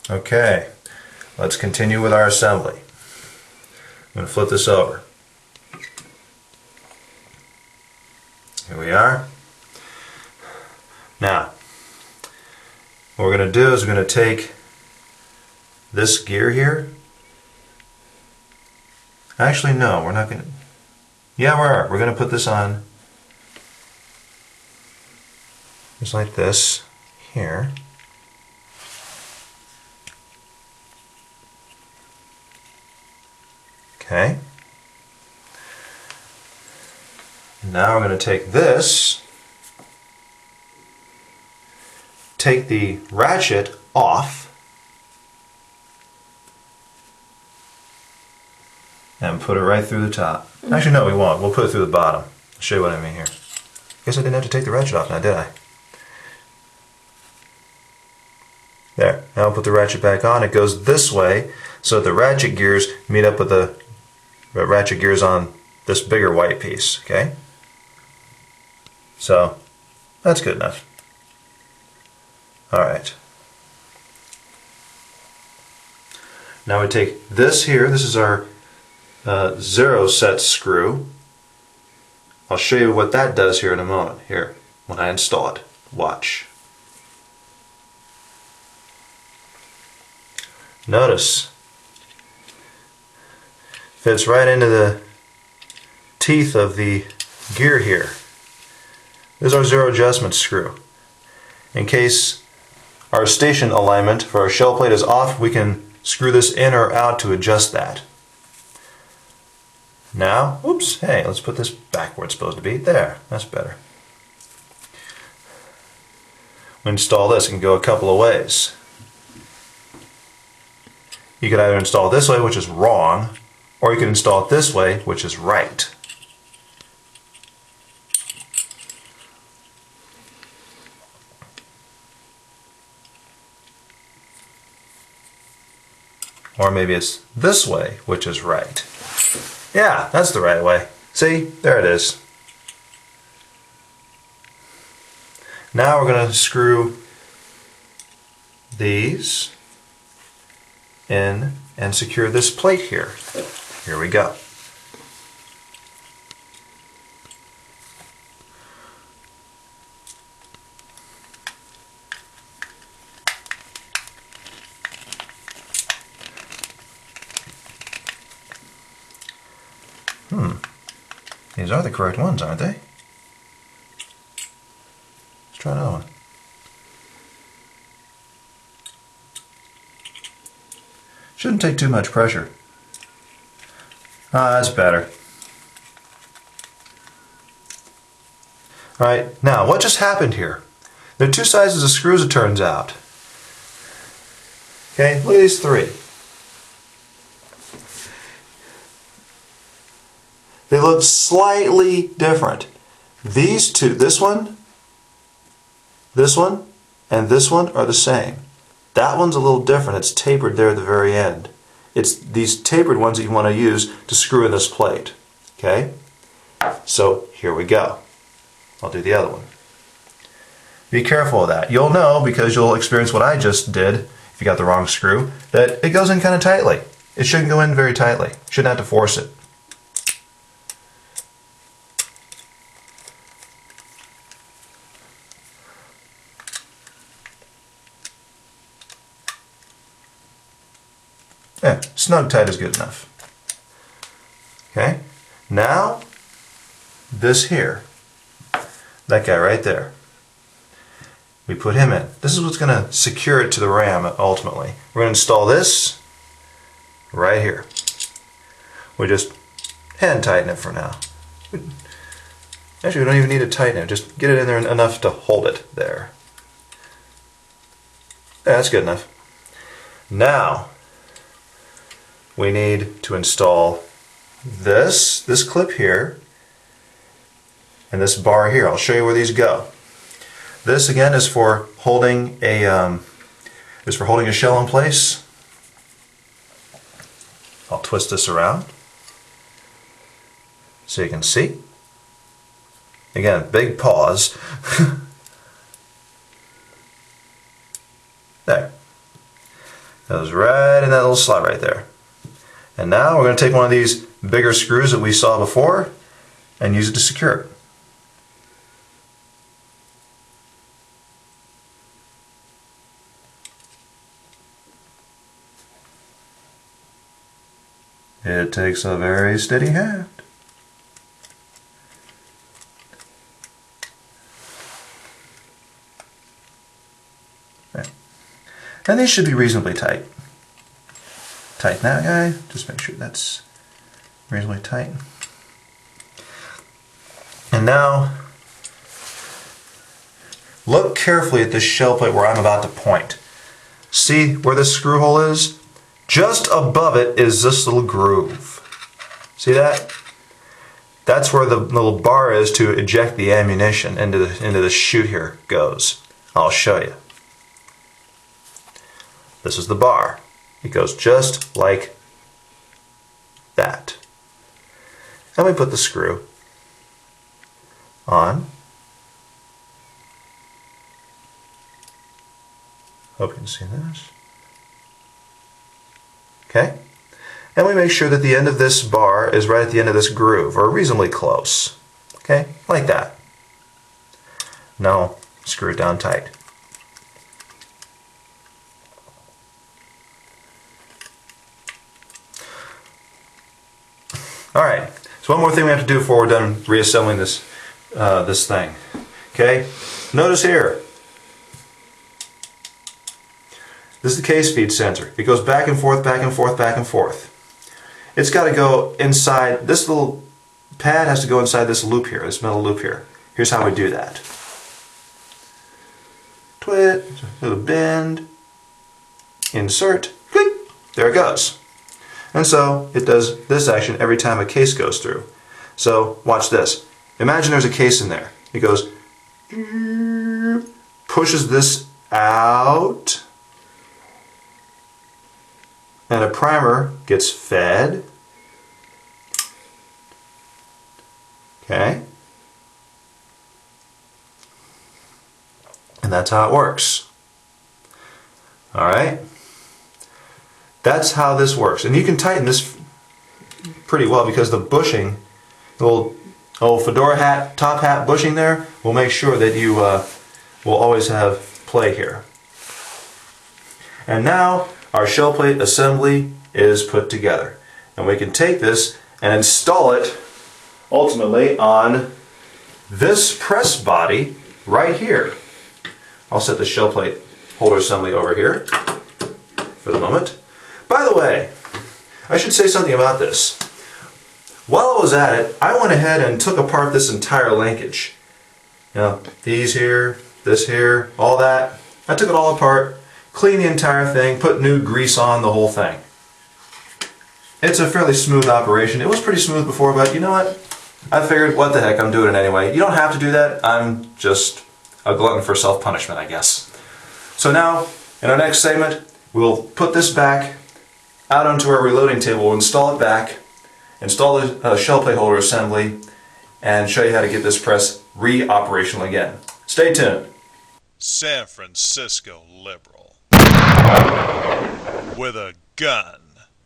Okay, let's continue with our assembly. I'm going to flip this over. Here we are. Now, what we're going to do is we're going to take this gear here. Actually, no, we're not going to. Yeah, we are. We're going to put this on just like this here. Okay. Now we're going to take this, take the ratchet off, and put it right through the top. Actually, no, we won't. We'll put it through the bottom. I'll show you what I mean here. Guess I didn't have to take the ratchet off now, did I? There. Now I'll put the ratchet back on. It goes this way, so that the ratchet gears meet up with the ratchet gears on this bigger white piece. Okay? So, that's good enough. Alright. Now we take this here. This is our 0 set screw. I'll show you what that does here in a moment. Here, when I install it. Watch. Notice. Fits right into the teeth of the gear here. This is our 0 adjustment screw. In case our station alignment for our shell plate is off, we can screw this in or out to adjust that. Now, oops, hey, let's put this back where it's supposed to be. There, that's better. We install this, it can go a couple of ways. You can either install it this way, which is wrong, or you can install it this way, which is right. Or maybe it's this way, which is right. Yeah, that's the right way. See? There it is. Now we're going to screw these in and secure this plate here. Here we go. These are the correct ones, aren't they? Let's try another one. Shouldn't take too much pressure. Ah, that's better. Alright, now what just happened here? There are two sizes of screws, it turns out. Okay, look at these three. They look slightly different. These two, this one, and this one are the same. That one's a little different. It's tapered there at the very end. It's these tapered ones that you want to use to screw in this plate. Okay? So here we go. I'll do the other one. Be careful of that. You'll know, because you'll experience what I just did, if you got the wrong screw, that it goes in kind of tightly. It shouldn't go in very tightly. Shouldn't have to force it. Yeah, snug tight is good enough. Okay, now this here, that guy right there, we put him in. This is what's going to secure it to the ram ultimately. We're going to install this right here. We just hand tighten it for now. Actually, we don't even need to tighten it. Just get it in there enough to hold it there. Yeah, that's good enough. Now, we need to install this clip here and this bar here. I'll show you where these go. This again is for holding a shell in place. I'll twist this around so you can see. Again, big pause. There. Goes right in that little slot right there. And now we're going to take one of these bigger screws that we saw before and use it to secure it. It takes a very steady hand. Right. And these should be reasonably tight. Tighten that guy, just make sure that's reasonably tight. And now, look carefully at this shell plate where I'm about to point. See where this screw hole is? Just above it is this little groove. See that? That's where the little bar is to eject the ammunition into the chute here goes. I'll show you. This is the bar. It goes just like that. And we put the screw on. Hope you can see this. Okay? And we make sure that the end of this bar is right at the end of this groove, or reasonably close. Okay? Like that. Now, screw it down tight. Alright, so one more thing we have to do before we're done reassembling this this thing. Okay, notice here, this is the case feed sensor. It goes back and forth, back and forth, back and forth. It's got to go inside, this little pad has to go inside this loop here, this metal loop here. Here's how we do that. Twit, little bend, insert, click, there it goes. And so it does this action every time a case goes through. So watch this. Imagine there's a case in there. It goes, pushes this out, and a primer gets fed. Okay? And that's how it works. Alright? That's how this works. And you can tighten this pretty well because the bushing, the little fedora hat, top hat bushing there, will make sure that you will always have play here. And now our shell plate assembly is put together. And we can take this and install it ultimately on this press body right here. I'll set the shell plate holder assembly over here for the moment. By the way, I should say something about this. While I was at it, I went ahead and took apart this entire linkage. You know, these here, this here, all that. I took it all apart, cleaned the entire thing, put new grease on the whole thing. It's a fairly smooth operation. It was pretty smooth before, but you know what? I figured, what the heck, I'm doing it anyway. You don't have to do that. I'm just a glutton for self-punishment, I guess. So now, in our next segment, we'll put this back out onto our reloading table. We'll install it back, install the shell plate holder assembly, and show you how to get this press re-operational again. Stay tuned. San Francisco liberal with a gun.